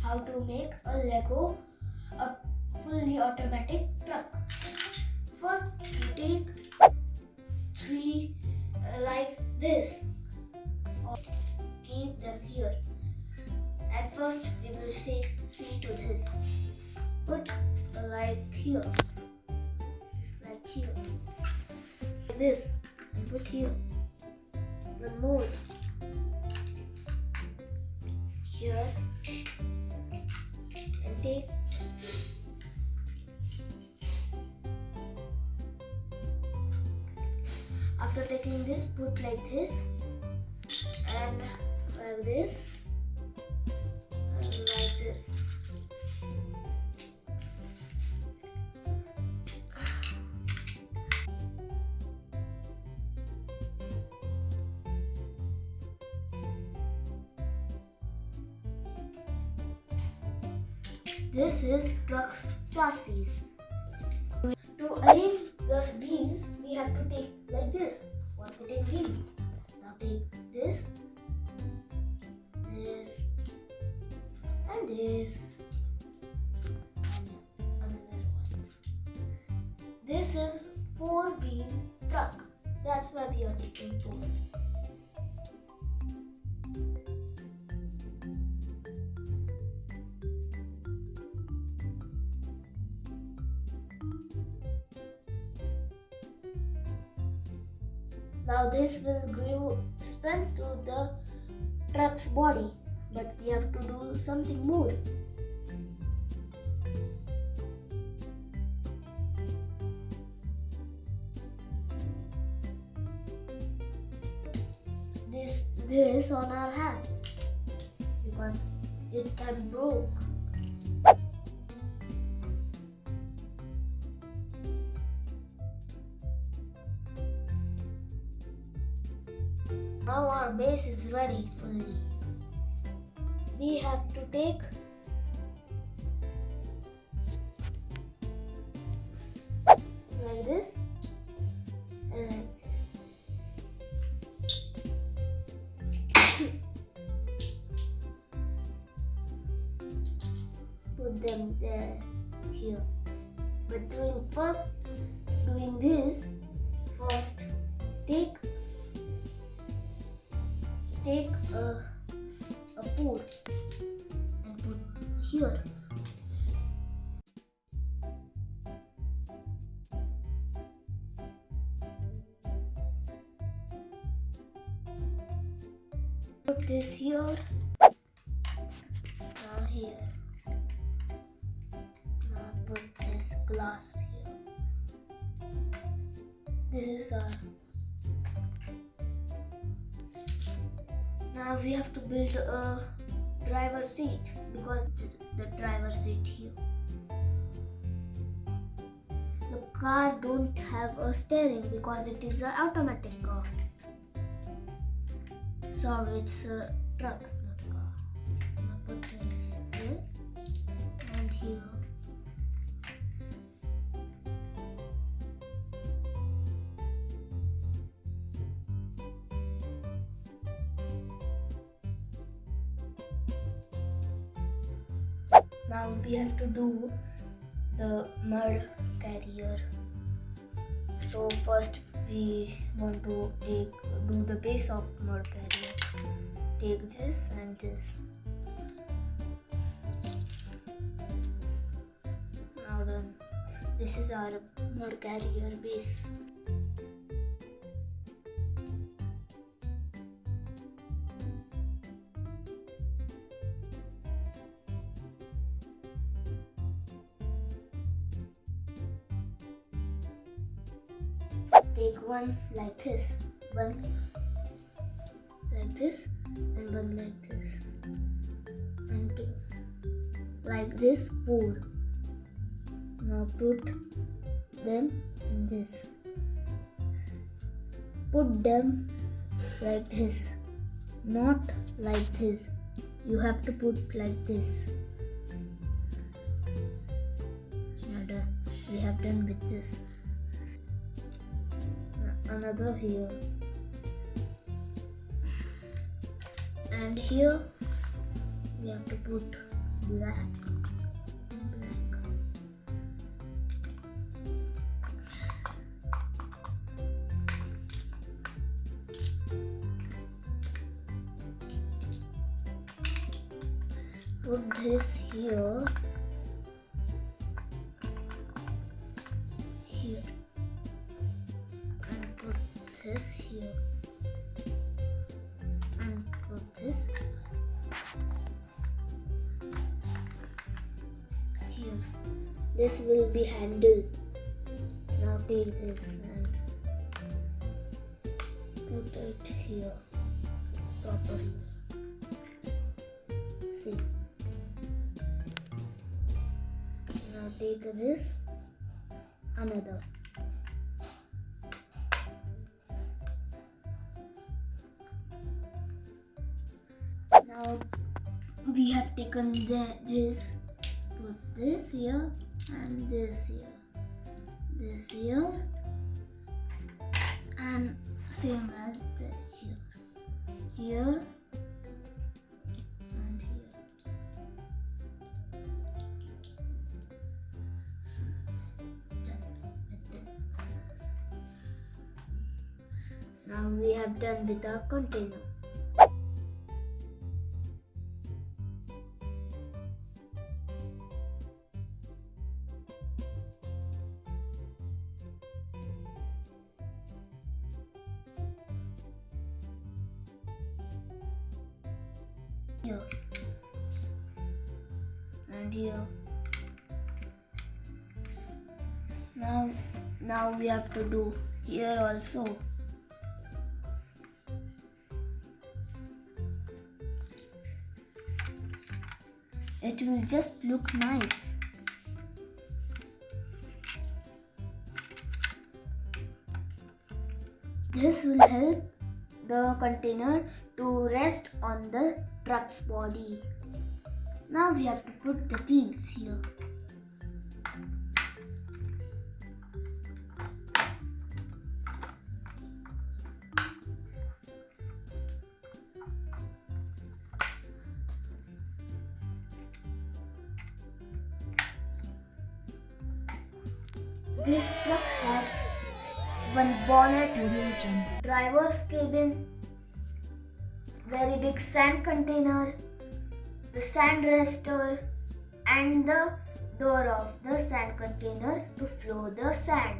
how to make a Lego a fully automatic truck. First, you take three like this, or keep them here. At first, we will see to this. Put a light here, like here, like this, and put here. One more here, and take after taking this, put like this and like this and like this. This is truck chassis. To arrange the wheels, we have to take like this for putting wheels. Now take this, this, and this, and another one. This is 4-wheel truck. That's why we are taking 4. Now this will give strength to the truck's body, but we have to do something more. This on our hand because it can break. Now our base is ready fully. We have to take like this and like this. Put them there, here. But doing this, first take a pole and put here. Put this here. Now here. Now put this glass here. This is our. Now we have to build a driver's seat because the driver's seat here. The car don't have a steering because it is an automatic car. So it's a truck, not a car. Now put this here and here. Now we have to do the mud carrier. So first we want to do the base of mud carrier. Take this and this. Now then, this is our mud carrier base. Take one like this, one like this, and one like this, and two like this, 4. Now put them in this. Put them like this, not like this. You have to put like this. Now done. We have done with this. Another here, and here we have to put black. Put this here, and put this here, and put this here. This will be handle. Now take this and put it here properly. See. Now take this, another. Now we have taken this, put this here and this here, and same as here and here. With this. Now we have done with our container. Here and here. Now we have to do here also. It will just look nice. This will help the container to rest on the truck's body. Now we have to put the wheels here. This truck has one bonnet, driver's cabin, very big sand container, the sand rester, and the door of the sand container to flow the sand.